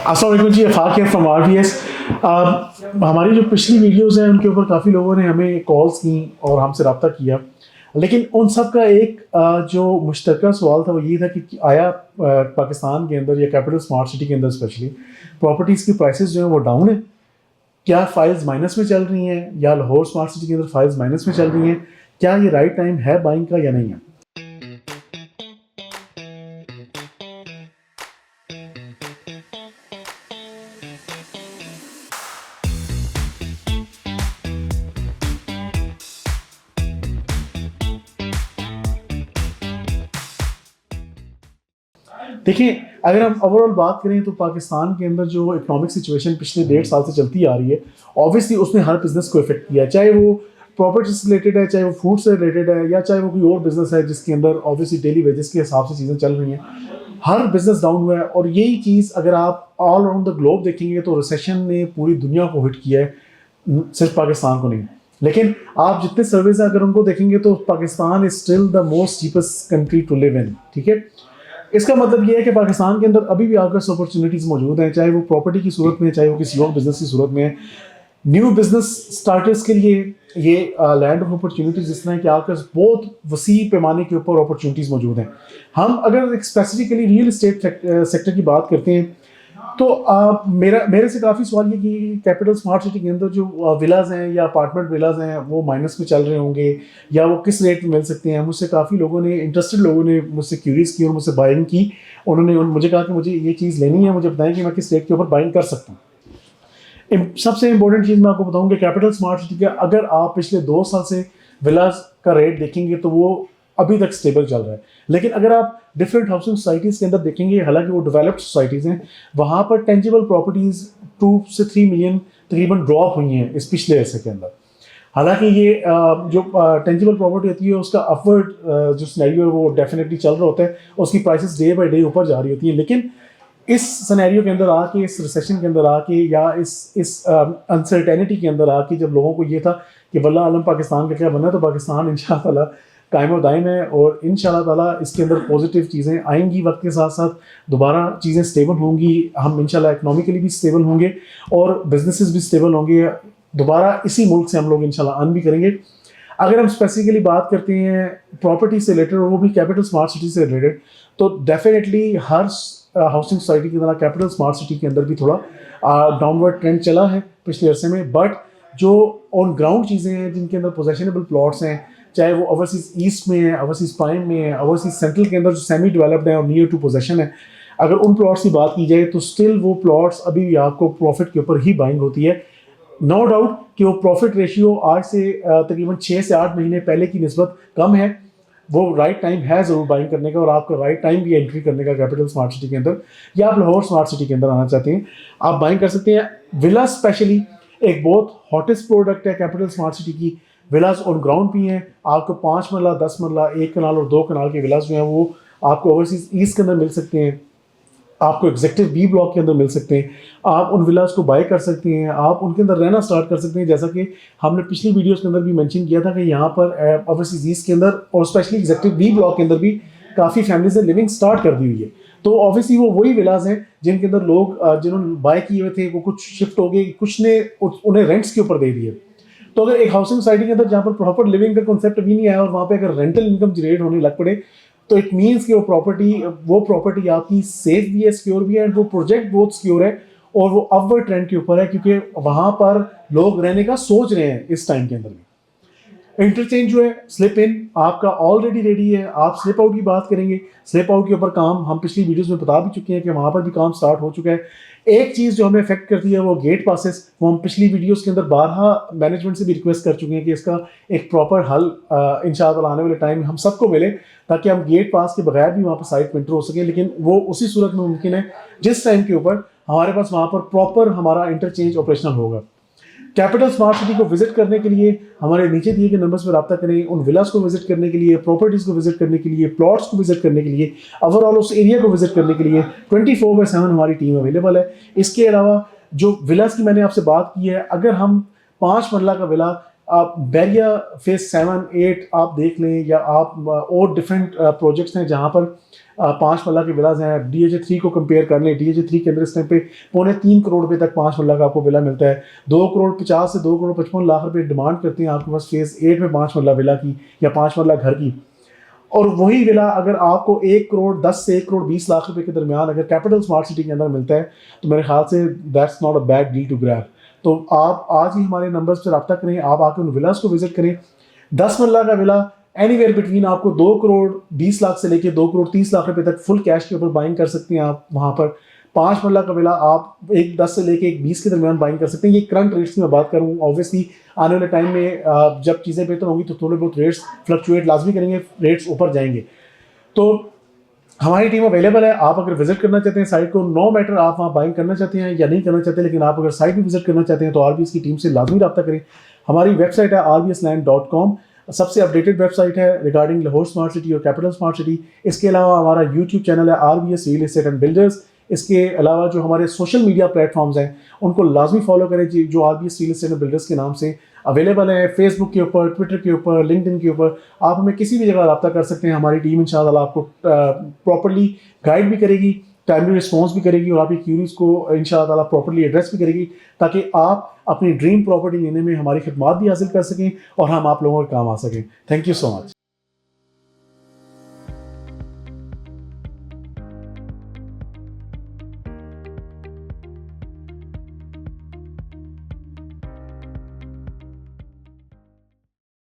अस्सलाम वालेकुम जी, अफाक है फ्रॉम आरबीएस। हमारी जो पिछली वीडियोस हैं उनके ऊपर काफ़ी लोगों ने हमें कॉल्स की और हमसे रब्ता किया, लेकिन उन सब का एक जो मुश्तरका सवाल था वो ये था कि आया पाकिस्तान के अंदर या कैपिटल स्मार्ट सिटी के अंदर स्पेशली प्रॉपर्टीज़ की प्राइसेस जो हैं वो डाउन है, क्या फाइल्स माइनस में चल रही हैं, या लाहौर स्मार्ट सिटी के अंदर फाइल्स माइनस में चल रही हैं, क्या ये राइट टाइम है बाइंग का या नहीं है। देखिए, अगर हम ओवरऑल बात करें तो पाकिस्तान के अंदर जो इकोनॉमिक सिचुएशन पिछले 1.5 साल से चलती आ रही है, ऑब्वियसली उसने हर बिजनेस को इफेक्ट किया है, चाहे वो प्रॉपर्टी से रिलेटेड है, चाहे वो फूड से रिलेटेड है, या चाहे वो कोई और बिजनेस है जिसके अंदर ऑब्वियसली डेली वेजेस के हिसाब से चीज़ें चल रही हैं। हर बिजनेस डाउन हुआ है, और यही चीज़ अगर आप ऑल अराउंड द ग्लोब देखेंगे तो रिसेशन ने पूरी दुनिया को हिट किया है, सिर्फ पाकिस्तान को नहीं। लेकिन आप जितने सर्वेज अगर उनको देखेंगे तो Pakistan is still the most cheapest country to live in. ठीक है, इसका मतलब ये है कि पाकिस्तान के अंदर अभी भी आकर्स अपॉर्चुनिटीज़ मौजूद हैं, चाहे वो प्रॉपर्टी की सूरत में, चाहे वो किसी और बिजनेस की सूरत में। न्यू बिजनेस स्टार्टर्स के लिए ये लैंड ऑफ अपॉर्चुनिटीज़ जिस तरह कि आकर्स बहुत वसी पैमाने के ऊपर अपॉर्चुनिटीज़ मौजूद हैं। हम अगर स्पेसिफिकली रियल इस्टेट सेक्टर की बात करते हैं तो मेरे से काफ़ी सवाल ये कि कैपिटल स्मार्ट सिटी के अंदर जो विलाज हैं या अपार्टमेंट विलाज हैं वो माइनस में चल रहे होंगे, या वो किस रेट में मिल सकते हैं। मुझसे काफ़ी लोगों ने, इंटरेस्टेड लोगों ने मुझसे क्यूरीज की और मुझसे बाइंग की। उन्होंने मुझे कहा कि मुझे ये चीज़ लेनी है, मुझे बताएं कि मैं किस रेट के ऊपर बाइंग कर सकता हूँ। सबसे इंपॉर्टेंट चीज़ मैं आपको बताऊँ कि कैपिटल स्मार्ट सिटी का अगर आप पिछले 2 साल से विलाज का रेट देखेंगे तो वो अभी तक स्टेबल चल रहा है। लेकिन अगर आप डिफरेंट हाउसिंग सोसाइटीज़ के अंदर देखेंगे, हालांकि वो डेवलप्ड सोसाइटीज़ हैं, वहाँ पर टेंजिबल प्रॉपर्टीज़ 2 से 3 मिलियन तकरीबन ड्रॉप हुई हैं इस पिछले अरसे के अंदर। हालांकि ये जो टेंजिबल प्रॉपर्टी होती है उसका अपवर्ड जो सिनेरियो है वो डेफिनेटली चल रहा होता है, उसकी प्राइसेस डे बाई डे ऊपर जा रही होती हैं। लेकिन इस सिनेरियो के अंदर आके, इस रिसेशन के अंदर आके, या इस अनसर्टेनिटी के अंदर आके, जब लोगों को ये था कि वल्लाह आलम पाकिस्तान का क्या बनना है, तो पाकिस्तान इंशाअल्लाह ताला कायम और दायम है, और इंशाअल्लाह ताला इसके अंदर पॉजिटिव चीज़ें आएंगी। वक्त के साथ साथ दोबारा चीज़ें स्टेबल होंगी, हम इंशाअल्लाह इकोनॉमिकली भी स्टेबल होंगे और बिजनेसेस भी स्टेबल होंगे। दोबारा इसी मुल्क से हम लोग इंशाअल्लाह अर्न भी करेंगे। अगर हम स्पेसिफिकली बात करते हैं प्रॉपर्टी से रिलेटेड, और वो भी कैपिटल स्मार्ट सिटी से रिलेटेड, तो डेफिनेटली हर हाउसिंग सोसाइटी की तरह कैपिटल स्मार्ट सिटी के अंदर भी थोड़ा डाउनवर्ड ट्रेंड चला है पिछले अरसे में। बट जो ऑन ग्राउंड चीज़ें हैं, जिनके अंदर पोजेशनेबल प्लॉट्स हैं, चाहे वो ओवरसीज ईस्ट में है, ओवरसीज प्राइम में है, ओवरसीज सेंट्रल के अंदर जो सेमी डेवलप्ड है और नियर टू पोजेशन है, अगर उन प्लॉट्स की बात की जाए तो स्टिल वो प्लॉट्स अभी भी आपको प्रॉफिट के ऊपर ही बाइंग होती है। नो डाउट कि वो प्रॉफिट रेशियो आज से तकरीबन 6 से 8 महीने पहले की निस्बत कम है। वो राइट टाइम है ज़रूर बाइंग करने का, और आपका राइट टाइम भी एंट्री करने का कैपिटल स्मार्ट सिटी के अंदर, या आप लाहौर स्मार्ट सिटी के अंदर आना चाहते हैं, आप बाइंग कर सकते हैं। विला स्पेशली एक बहुत हॉटेस्ट प्रोडक्ट है कैपिटल स्मार्ट सिटी की। विलाज ऑन ग्राउंड भी हैं, आपको 5 मरला, 10 मरला, 1 कनाल और 2 कनाल के विलाज जो हैं वो आपको ओवरसीज ईस्ट के अंदर मिल सकते हैं, आपको एग्जेक्टिव बी ब्लॉक के अंदर मिल सकते हैं। आप उन विलाज को बाय कर सकते हैं, आप उनके अंदर रहना स्टार्ट कर सकते हैं। जैसा कि हमने पिछली वीडियोस के अंदर भी मेंशन किया था कि यहाँ पर ओवरसीज ईस्ट के अंदर और स्पेशली एग्जेक्टिव बी ब्लॉक के अंदर भी काफ़ी फैमिलीज ने लिविंग स्टार्ट कर दी हुई है। तो ऑब्वियसली वो वही विलाज हैं जिनके अंदर लोग जिन्होंने बाय किए हुए थे वो कुछ शिफ्ट हो गए, कुछ ने उन्हें रेंट्स के ऊपर दे दिए। तो अगर एक हाउसिंग सोसाइटी के अंदर जहाँ पर प्रॉपर लिविंग का कॉन्सेप्ट अभी नहीं आया और वहाँ पे अगर रेंटल इनकम जनरेट होने लग पड़े, तो इट मीन्स कि वो प्रॉपर्टी आपकी सेफ भी है, सिक्योर भी है, एंड वो प्रोजेक्ट बहुत सिक्योर है, और वो अपवर्ड ट्रेंड के ऊपर है, क्योंकि वहाँ पर लोग रहने का सोच रहे हैं इस टाइम के अंदर भी। इंटरचेंज जो है, स्लिप इन आपका ऑलरेडी रेडी है। आप स्लिप आउट की बात करेंगे, स्लिप आउट के ऊपर काम हम पिछली वीडियोस में बता भी चुके हैं कि वहाँ पर भी काम स्टार्ट हो चुका है। एक चीज़ जो हमें अफेक्ट करती है वो गेट पासेस, वो हम पिछली वीडियोस के अंदर बारहा मैनेजमेंट से भी रिक्वेस्ट कर चुके हैं कि इसका एक प्रॉपर हल इंशाअल्लाह आने वाले टाइम में हम सबको मिले, ताकि हम गेट पास के बगैर भी वहाँ पर साइट में एंटर हो सकें। लेकिन वो उसी सूरत में मुमकिन है जिस टाइम के ऊपर हमारे पास वहाँ पर प्रॉपर हमारा इंटरचेंज ऑपरेशनल होगा। कैपिटल स्मार्ट सिटी को विजिट करने के लिए हमारे नीचे दिए गए नंबर्स पर रब्ता करें। उन विलास को विजिट करने के लिए, प्रॉपर्टीज़ को विजिट करने के लिए, प्लॉट्स को विजिट करने के लिए, ओवरऑल उस एरिया को विजिट करने के लिए 24/7 हमारी टीम अवेलेबल है। इसके अलावा जो विलास की मैंने आपसे बात की है, अगर हम 5 मरला का विला आप बैरिया फेज 7-8 आप देख लें, या आप और डिफरेंट प्रोजेक्ट्स हैं जहाँ पर 5 मरला के विलाज हैं। DHA 3 को कंपेयर कर लें, DHA 3 के अंदर इस टाइम पे 3.25 करोड़ रुपए तक 5 मरला का आपको विला मिलता है। 2 करोड़ 50 से 2 करोड़ 55 लाख रुपए डिमांड करते हैं आपके पास फेज 8 में 5 मरला विला की या 5 मरला घर की। और वही विला अगर आपको 1 करोड़ 10 से 1 करोड़ 20 लाख रुपए के दरमियान अगर कैपिटल स्मार्ट सिटी के अंदर मिलता है, तो मेरे ख्याल से that's not a bad deal to grab. तो आप आज ही हमारे नंबर्स पर रब्ता करें, आप आकर उन विलास को विजिट करें। 10 मरला का विला एनीवेयर बिटवीन आपको 2 करोड़ 20 लाख से लेके 2 करोड़ 30 लाख रुपए तक फुल कैश के ऊपर बाइंग कर सकते हैं आप वहाँ पर। 5 मरला का विला आप 10 से लेके 20 के दरमियान बाइंग कर सकते हैं। ये करंट रेट्स की मैं बात करूँ, ऑब्वियसली आने वाले टाइम में जब चीज़ें बेहतर होंगी तो थोड़े बहुत रेट्स फ्लक्चुएट लाजमी करेंगे, रेट्स ऊपर जाएंगे। तो हमारी टीम अवेलेबल है, आप अगर विजिट करना चाहते हैं साइट को, नो मैटर आप वहाँ बाइंग करना चाहते हैं या नहीं करना चाहते, लेकिन आप अगर साइट भी विजिट करना चाहते हैं तो RBS की टीम से लाजमी रब्ता करें। हमारी वेबसाइट है rbsland.com, सबसे अपडेटेड वेबसाइट है रिगार्डिंग लाहौर स्मार्ट सिटी और कैपिटल स्मार्ट सिटी। इसके अलावा हमारा यूट्यूब चैनल है RBS real estate and builders. इसके अलावा जो हमारे सोशल मीडिया प्लेटफॉर्म्स हैं उनको लाजमी फॉलो करें जो RBS real estate and builders के नाम से अवेलेबल है। फेसबुक के ऊपर, ट्विटर के ऊपर, लिंक्डइन के ऊपर आप हमें किसी भी जगह रब्ता कर सकते हैं। हमारी टीम इंशाअल्लाह आपको प्रॉपर्ली गाइड भी करेगी, टाइमली रिस्पॉन्स भी करेगी और आपकी क्यूरीज को इंशाअल्लाह प्रॉपर्ली एड्रेस भी करेगी, ताकि आप अपनी ड्रीम प्रॉपर्टी लेने में हमारी खिदमत भी हासिल कर सकें और हम आप लोगों के काम आ सकें। Thank you so much.